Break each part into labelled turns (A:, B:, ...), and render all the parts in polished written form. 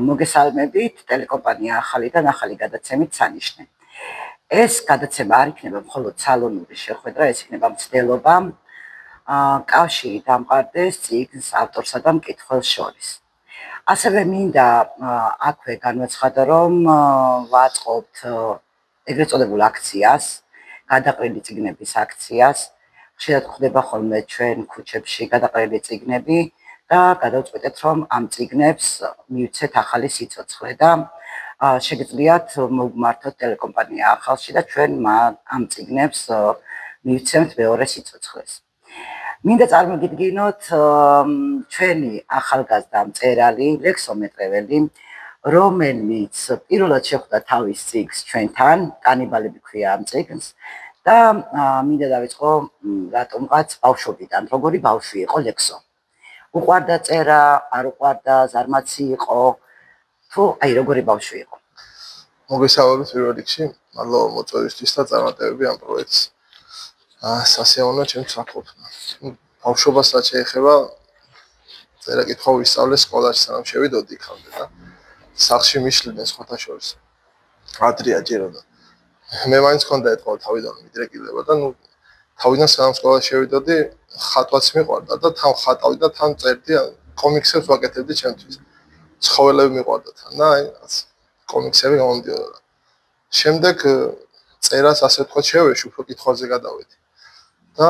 A: მოგესალმებით, ტელეკომპანია ახალიდან ახალი გადაცემით სანიშნე. ეს გადაცემა არ იქნება მხოლოდ სალონური შეხვედრა, ეს იქნება მცდელობა კავშირი დამყარდეს წიგნის ავტორსა და მკითხველს შორის. ასევე მინდა აქვე განვაცხადო, რომ ვაწყობთ ეგრეთ წოდებულ აქციას, გადაყრილი წიგნების აქციას. ხშირად ხდება ხოლმე ჩვენ ქუჩებში გადაყრილი წიგნები და გადავწყვეტეთ, რომ ამ წიგნებს მივცეთ ახალი სიცოცხლე და შეგიძლიათ მოგმართოთ ტელეკომპანია ახალში და ჩვენ ამ წიგნებს მივცემთ მეორე სიცოცხლეს. მინდა წარმოგიდგინოთ ჩვენი ახალგაზრდა მწერალი, ლექსომეტრეველი, რომელიც პირველად შეხვდა თავის წიგნს ჩვენთან, კანიბალები ქვია ამ წიგნს და მინდა დავიწყო რატომღაც ბავშვობიდან, როგორი ბავშვი იყო ლექსო. უყვარდა წერა, არ უყვარდა, ზარმაცი იყო, თუ აი როგორი ბავშვი იყო.
B: მოგესალმებით პირველ რიგში, მადლობა მოწვევისთვის და წარმატებები ამ პროექტს. სასიამოვნოა ჩემს საქმეთან. ბავშვობასაც შეეხება წერა-კითხვა ვისწავლე სკოლაში, სანამ შევიდოდი იქამდე და სახლში მიშლიდნენ სხვათა შორის. ადრია ჯეროდა. მე მაინც მქონდა ეთქვა თავიდან მიდრეკილება და თავიდან სანამ სკოლაში შევიდოდი, ხატვაც მიყვარდა და თან ხატავდი და თან წერდი, კომიქსებს ვაკეთებდი ჩემთვის. ცხოველები მიყვარდა თან და აი კომიქსები გამომდიოდა. შემდეგ წერას ასე ვთქვათ შევეში, უფრო კითხვაზე გადავედი. და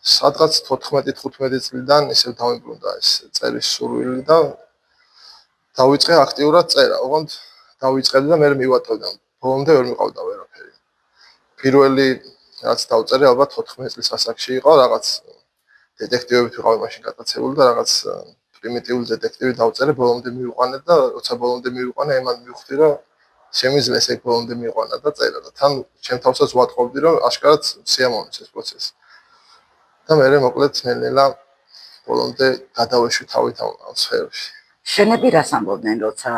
B: სადღაც 14-15 წლიდან ისევ დავიბრუნდა ეს წერის სურვილი და დავიწყე აქტიურად წერა. ოღონდ დავიწყედი და მე მივატოვდა. ბოლომდე ვერ მიყავდა ვერაფერი. პირველი რაც დავწერე ალბათ 14 წლის ასაკში იყო, რაღაც დეტექტივებით ვიყავი მაშინ გატაცებული და რაღაც პრიმიტიული დეტექტივი დავწერე, ბოლომდე მივიყვანე და როცა ბოლომდე მივიყვანე, იმან მივხვდი, რომ შემიძლია ეს ბოლომდე მივიყვანა და წერა და თან ჩემ თავსაც ვატყობდი, რომ აშკარად სიამოვნებს ეს პროცესი. და მე მოკლედ ნელ-ნელა ბოლომდე გადავეშვი თავით ამ სფეროში.
A: შენები რას ამბობდნენ, როცა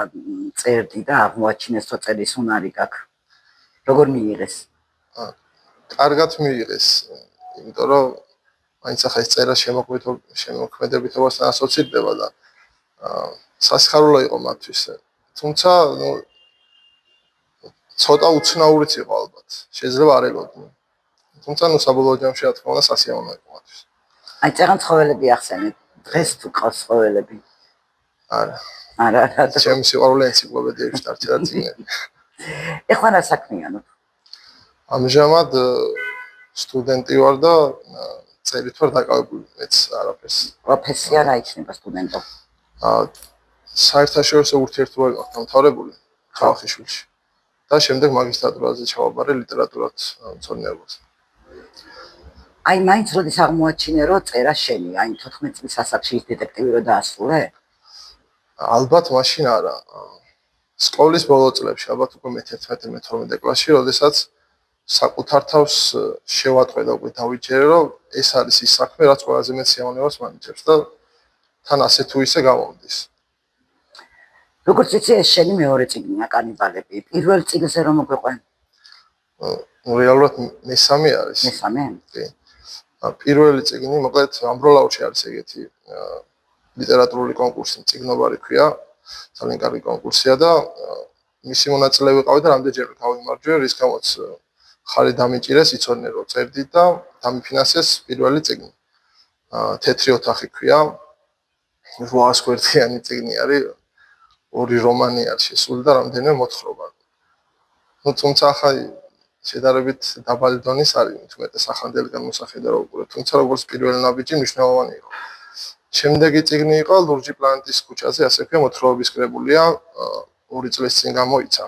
A: წერდი და აღმოაჩინეს, რომ წერის უნარი გაქვს? როგორ მიიღეს?
B: კარგად მიიღეს, იმიტომ რომ მაინც ახლა ეს წერა შემოქმედებითობასთან ასოცირდება და სასიხარულო იყო მათთვის. თუმცა ცოტა უცნაურიც იყო ალბათ. შეიძლება არ ელოდნენ. თუმცა საბოლოო ჯამში რა თქმა უნდა სასიამოვნო იყო მათთვის.
A: აი წერან ცხოველები ახსენეთ. დღეს თუ ყავს ცხოველები? არა.
B: ჩემი სიყვარული ენციკლოპედიებში დარჩა და წიგნები.
A: ეხლა რა საქმიანობ?
B: ამჟამად სტუდენტი ვარ და წერით ვარ დაკავებული, მეც არაფერს.
A: პროფესია რა იქნება სტუდენტო?
B: საერთაშორისო ურთიერთობები მაქვს დამთავრებული ხალხიშვილში. და შემდეგ მაგისტრატურაზე ჩავაბარე ლიტერატურად მცოდნეობას.
A: აი მაინც როდის აღმოაჩინე, რომ წერა შენი, აი 14 წლის ასაკში ის დეტექტივი რო დაასრულე?
B: ალბათ მაშინ არა. სკოლის ბოლო წლებში, ალბათ უკვე მე-11-მე-12 კლასში, როდესაც საკუთარ თავს შევატყვე და უკვე დავიჯერე, რომ ეს არის ის საქმე, რაც ყველაზე მეტ სიამოვნებას მანიჭებს და თან ასე თუ ისე გამომდის.
A: როგორც იცი, ეს შენი მეორე წიგნია კანიბალები. პირველ წიგნზე რომ მოგვიყვენ?
B: რეალურად მესამე არის.
A: მესამე?
B: კი. პირველი წიგნი, მოკლედ ამბროლაურში არის ეგეთი ლიტერატურული კონკურსი, წიგნობარი ქვია, ძალიან კარგი კონკურსია და მისი მონაწილე ვიყავი და რამდენჯერ გავიმარჯვე, რის გამოც ხარი დამიჭირეს, იცოდნენ რომ წერდი და დამიფინანსეს პირველი წიგნი. თეთრი ოთახი ქვია, 800 გვერდიანი წიგნი არის, 2 რომანი არის შესული და რამდენიმე მოთხრობა. თუმცა ახლა შედარებით დაბალი დონის არის, თუმცა სახანდელი განმოსახედა რო უყურებ, თუმცა როგორც პირველი ნაბიჯი მნიშვნელოვანი იყო. შემდეგი წიგნი იყო ლურჯი პლანეტის ქუჩაზე, ასე ქვია, მოთხრობების კრებულია, 2 წლის წინ გამოიცა.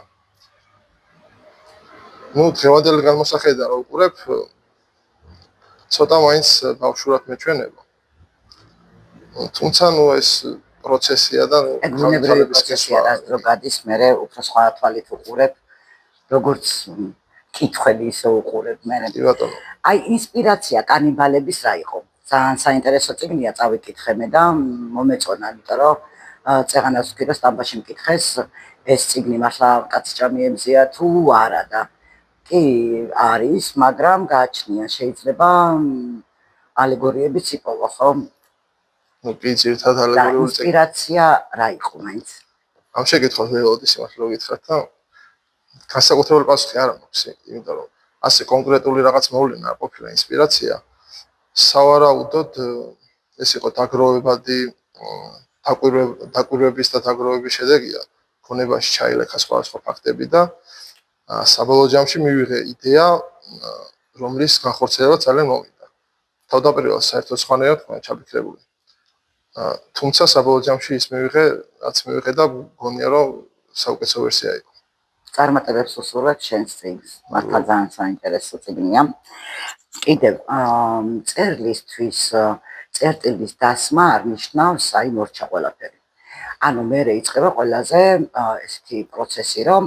B: დღევანდელი განმოსახედა რო უყურებ, ცოტა მაინც ბავშვურად მეჩვენება. თუმცა ეს პროცესია და
A: განვითარების პროცესია, რომ გადის მე უფრო სხვა თვალით უყურებ, როგორც კითხვები ისე უყურებ მე.
B: კი ბატონო.
A: აი ინსპირაცია კანიბალების რა იყო? ძალიან საინტერესო წიგნია, წავიკითხე მე და მომეწონა, იმიტომ რომ წეღანას ვქირა სტამბაში მკითხეს, ეს წიგნი მართლა კაცჭამიებზეა თუ არა და კი არის, მაგრამ გააჩნია, შეიძლება ალეგორიებიც იპოვა, ხო?
B: კი, ძირითადად ალეგორიული
A: ინსპირაცია რა იყო მაინც?
B: ამ შეკითხვას ველოდი სიმართლე გითხრათ და განსაკუთრებული პასუხი არ მაქვს, იმიტომ რომ ასე კონკრეტული რაღაც მოვლენა არ ყოფილა ინსპირაცია. სავარაუდოდ ეს იყო დაგროვებადი დაკვირვების და დაგროვების შედეგია. ქონებაში ჩაილექა სხვადასხვა ფაქტები და საბოლოო ჯამში მივიღე იდეა, რომლის განხორციელება ძალიან მომინდა. თავდაპირველად საერთოდ სხვანაირად ყოფნა ჩაფიქრებული. თუმცა საბოლოო ჯამში ის მივიღე, რაც მივიღე და გონია რომ საუკეთესო ვერსია იყო.
A: წარმატებებს უსურვებ შენს წიგნს. მართლა ძალიან საინტერესო წიგნია. კიდევ წერლისთვის წერტილის დასმა არ ნიშნავს აი მორჩა ყველაფერი. ანუ მე იწყება ყველაზე ესეთი პროცესი, რომ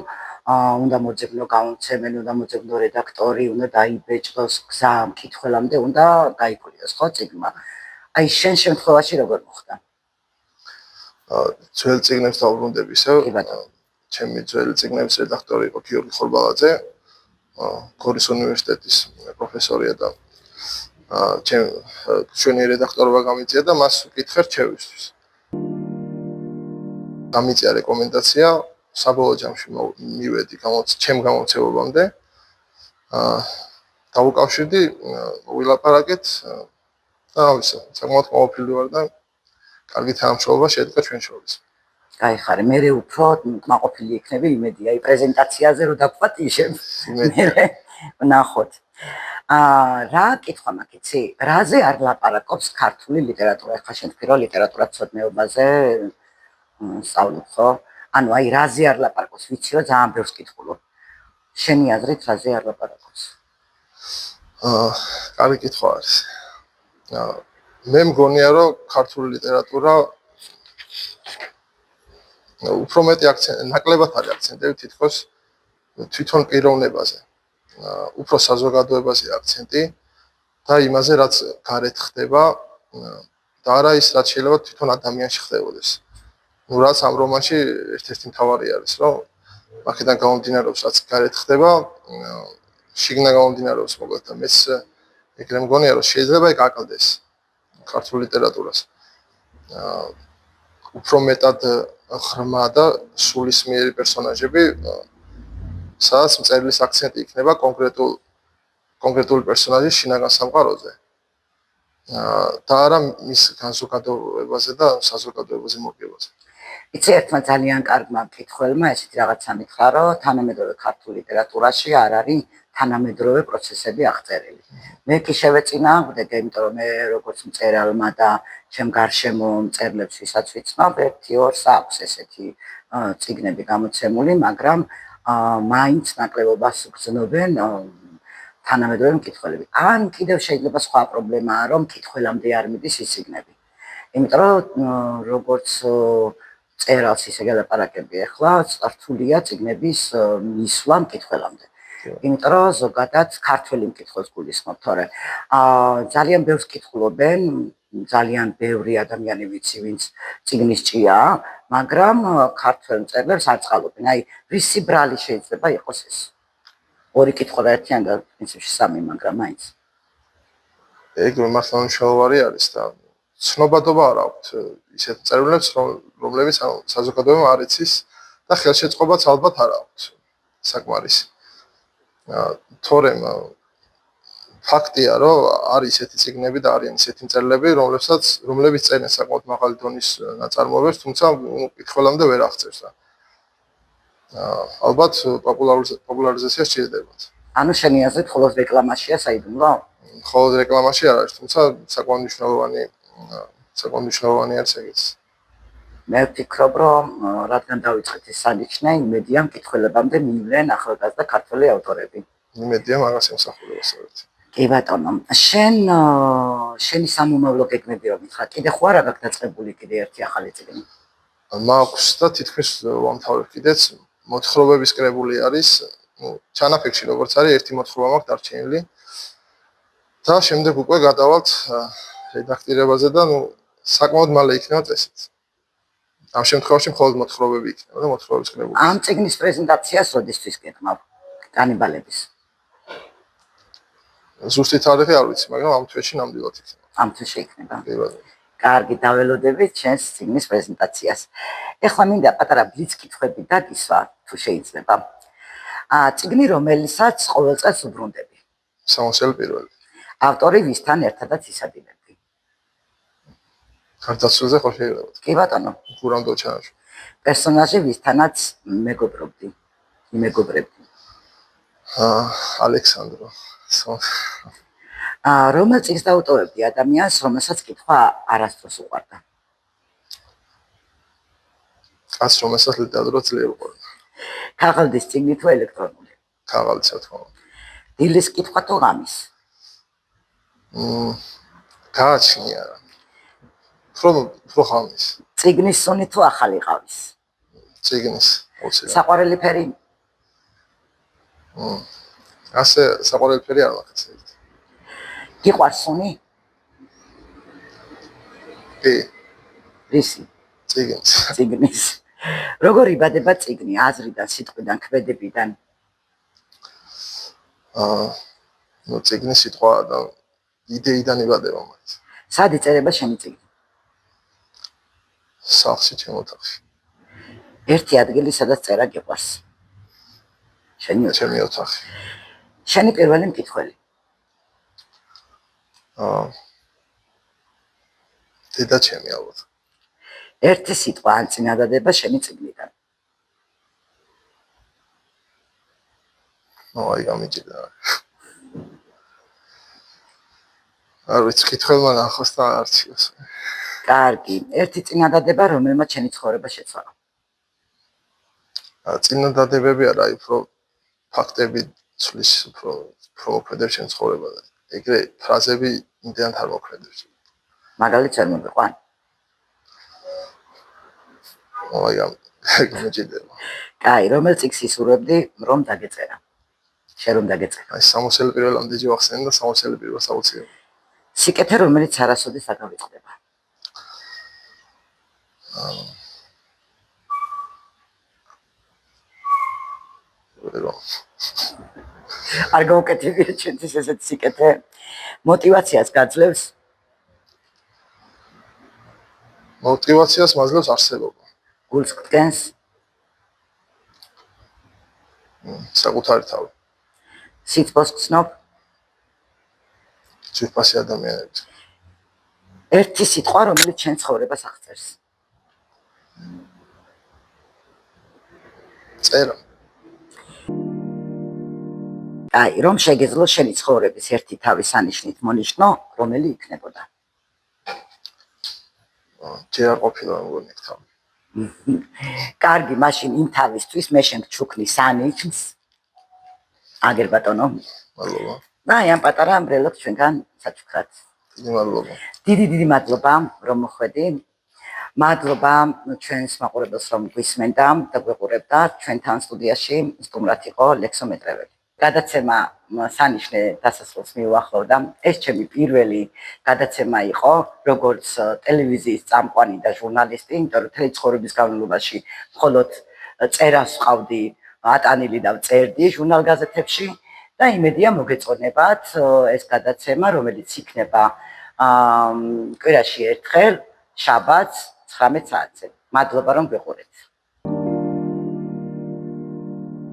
A: უნდა მოძებნო გამომცემელი, უნდა მოძებნო რედაქტორი, უნდა დაიბეჭდოს გზა მკითხველამდე, უნდა გაიკვლიოს ხო წიგნმა. აი შენ შემთხვევაში როგორ მოხდა?
B: ძველ წიგნებს დავუბრუნდები ისევ. ჩემი ძველი წიგნების რედაქტორი იყო გიორგი ხორბალაძე, გორის უნივერსიტეტის პროფესორია და ჩვენი რედაქტორობა გამიწია და მას ვკითხე რჩევისთვის. გამიწია რეკომენდაცია, საბოლოო ჯამში მივედი ჩემ გამომცემლობამდე. დავუკავშირდი, ვილაპარაკეთ და ავისა, საკმაოდ ყოველფრთხილ ვარ და კარგი თანამშრომლობა შედგა ჩვენ შორის.
A: გაიხარე, მე უფრო კმაყოფილი იქნები, იმედია, აი პრეზენტაციაზე რო დაგხვატიშებ, მე ვნახოთ. რა კითხვა მაქვს, იცი? რაზე არ ლაპარაკობს ქართული ლიტერატურა? ხა შენ თქვი რომ ლიტერატურათმცოდნეობაზე სწავლობ, ხო? ანუ აი რაზე არ ლაპარაკობს, ვიცი რომ ძალიან ბევრს კითხულობ. შენი აზრით რაზე არ ლაპარაკობს?
B: კარგი კითხვა არის. მე მგონია რომ ქართული ლიტერატურა უფრო მეტი ნაკლებად არის აქცენტები თითქოს თვითონ პიროვნებაზე. უფრო საზოგადოებაზე აქცენტი და იმაზე, რაც გარეთ ხდება და არა ის, რაც შეიძლება თვითონ ადამიანში ხდებოდეს. რაც ამ რომანში ერთ-ერთი მთავარი არის, რომ აქედან გამომდინარეობს, რაც გარეთ ხდება, შიგნიდან გამომდინარეობს მოკლედ და მეც ეგრე მგონია, რომ შეიძლება ეგ აკლდეს ქართულ ლიტერატურას. უფრო მეტად ღრმა და სულისმიერი პერსონაჟები, სადაც მწერლის აქცენტი იქნება კონკრეტული პერსონაჟის შინაგან სამყაროზე. და არა მის განზოგადოებაზე და საზოგადოებაზე მორგებაზე.
A: იცი, ერთმა ძალიან კარგმა მკითხველმა ესეთი რაღაცა მითხრა, რომ თანამედროვე ქართულ ლიტერატურაში არ არის თანამედროვე პროცესები აღწერილი. მე კი შევეწინააღმდეგე, იმიტომ რომ მე როგორც მწერალმა და ჩემ გარშემო მწერლებს ვისაც ვიცნობ, 1-2-ს აქვს ესეთი წიგნები გამოცემული, მაგრამ მაინც ნაკლებობას გრძნობენ თანამედროვე მკითხველები. ან კიდევ შეიძლება სხვა პრობლემაა, რომ მკითხველამდე არ მიდის ის წიგნები. იმიტომ რომ როგორც წერალს ისე გელაპარაკები ახლა, რთულია წიგნების მისვლა მკითხველამდე. იმიტომ რომ ზოგადად ქართველი მკითხველს გულისხმობ, თორე ძალიან ბევრს კითხულობენ, ძალიან ბევრი ადამიანი ვიცი, ვინც წიგნის ჭიაა, მაგრამ ქართველ მწერლებს არ წყალობენ. აი, რისი ბრალი შეიძლება იყოს ეს? ორი კითხვა და ერთიანი და პრინციპში სამი, მაგრამ მაინც.
B: ეგ მართლა მნიშვნელოვანი არის და ცნობადობა არ აქვს ისეთ მწერლებს, რომლებიც საზოგადოებამ არ იცის და ხელშეწყობაც ალბათ არ აქვს საკმარისი. თორემ ფაქტია, რომ არის ესეთი წიგნები და არიან ესეთი მწერლები, რომლებიც წერენ საკმაოდ მაღალი დონის ნაწარმოებებს, თუმცა მკითხველამდე ვერ აღწევს და ალბათ პოპულარიზაცია სჭირდებათ.
A: ანუ შენი აზრით მხოლოდ რეკლამაშია საიდუმლო?
B: მხოლოდ რეკლამაში არ არის, თუმცა საკმაოდ მნიშვნელოვანი არის ეგეც.
A: მე ვფიქრობ, რომ რადგან დავიწყეთ ეს სანიშნე, იმედია მკითხველებამდე მივლენ ახალგაზრდა ქართველი ავტორები.
B: იმედია მაგას ემსახურება სწორედ.
A: კი ბატონო, შენი სამომავლო გეგმები რომ მითხრა, კიდე ხო არა გაქვს დაწყებული კიდე ერთი ახალი წიგნი?
B: მაქვს და თითქმის ვამთავრებ კიდეც, მოთხრობების კრებული არის, ჩანაფიქრში როგორც არის, ერთი მოთხრობა მაქვს დარჩენილი. და შემდეგ უკვე გადავალთ რედაქტირებაზე და საკმაოდ მალე იქნება წესით. ამ შემთხვევაში მხოლოდ მოთხრობები იქნება და მოთხრობების კრებული.
A: ამ წიგნის პრეზენტაციას როდისთვის გეკმავ? კანიბალების.
B: ზუსტი თარიღი არ ვიცი, მაგრამ ამ თვეში ნამდვილად იქნება.
A: ამ თვეში იქნება. კარგი, დაველოდებით ჩვენს წიგნის პრეზენტაციას. ეხლა მინდა პატარა ბლიც კითხვები დაგისვა, თუ შეიძლება. წიგნი, რომელსაც ყოველ წელს უბრუნდები.
B: სამოსელი პირველი.
A: ავტორი ვისთან ერთადაც ისადინებდი?
B: გარდაცვლილზე ხო შეიძლება?
A: კი ბატონო.
B: გურამ დოჩანაშვილი.
A: პერსონაჟი ვისთანაც მეგობრობდი, იმეგობრებდი.
B: ალექსანდრო.
A: რომელ წიგნს დაუტოვებდი ადამიანს, რომელსაც კითხვა არასდროს უყვარდა?
B: კაცს, რომელსაც ლიტერატურა ძლიერ უყვარდა.
A: ქაღალდის წიგნი თუ ელექტრონული?
B: ქაღალდის, რა თქმა უნდა.
A: დილის კითხვა თუ ღამის?
B: გააჩნია. უფრო ღამის.
A: წიგნის სუნი თუ ახალი ყავის?
B: წიგნის, აუცილებლად.
A: საყვარელი ფერი?
B: ასე საყვარელი ფერი არ მაქვს.
A: გიყვარს სუნი?
B: კი.
A: რისი? წიგნის. როგორ იბადება წიგნი? აზრიდან, სიტყვიდან, ქმედებიდან?
B: წიგნის სიტყვა და იდეიდან იბადება მათ.
A: სად იწერება შენი წიგნი?
B: სახლში, ჩემ ოთახში.
A: ერთი ადგილი, სადაც წერა გიყვარს?
B: ჩემი ოთახი.
A: შენი პირველი მკითხველი?
B: დედა ჩემი ალბათ.
A: ერთი სიტყვა ან წინადადება შენი წიგნიდან?
B: აი გამიჭირდა. არ ვიცი, კითხველმა ნახოს და არჩიოს.
A: კარგი, ერთი წინადადება, რომელმაც შენი ცხოვრება შეცვალა?
B: წინადადებები არა, უფრო ფაქტები ცვლის, უფრო მოქმედებს შენ ცხოვრებაზე. ეგრე ფრაზები იმდენად არ მოქმედებს.
A: მაგალითს არ მოგიყვან?
B: აი გამიჭირდება.
A: კაი, რომელ წიგნს ისურვებდი, რომ დაგეწერა? შენ რომ დაგეწერა?
B: აი 60-ელი პირველამდე ჯევახსენე და 60-ელი პირველს აუცილებლად.
A: სიკეთე, რომელიც არასოდეს არ გავიწყდება? არ გავუკეთებია ჩვენთვის ესეთ სიკეთე? მოტივაციას გაძლევს?
B: მოტივაციას მაძლევს არსებობა.
A: გულს გდგენს?
B: საკუთარი თავი.
A: სიტყვას გცნობ?
B: ძვირფასი ადამიანები.
A: ერთი სიტყვა, რომელიც შენ ცხოვრებას აღწერს?
B: წერა.
A: აი, რომ შეგეძლო შენი ცხოვრების ერთი თავის ანიშნით მონიშნო, რომელი იქნებოდა?
B: ჯერ არ ყოფილა მგონი თავი.
A: კარგი, მაშინ იმ თავისთვის მე შენ ჩუქნის ანიშნს. აგერ ბატონო.
B: მადლობა.
A: აი, ამ პატარა ამბრელებს ჩვენგან საჩუქრად.
B: დიდი მადლობა.
A: დიდი მადლობა, რომ მოხვედი. მადლობა ჩვენს მაყურებელს, რომ გვისმენდა და გვეყურებდა. ჩვენთან სტუდიაში სტუმრად იყო ლექსომეტრეველი. გადაცემა სანიშნე დასასრულს მიუახლოვდა. ეს ჩემი პირველი გადაცემა იყო, როგორც ტელევიზიის წამყვანი და ჟურნალისტი, იმიტომ რომ მთელი ცხოვრების განმავლობაში მხოლოდ წერას ვყავდი ატანილი და ვწერდი ჟურნალ-გაზეთებში და იმედია მოგეწონებათ ეს გადაცემა, რომელიც იქნება კვირაში ერთხელ, შაბათს 19 საათზე. მადლობა რომ გვეყურეთ.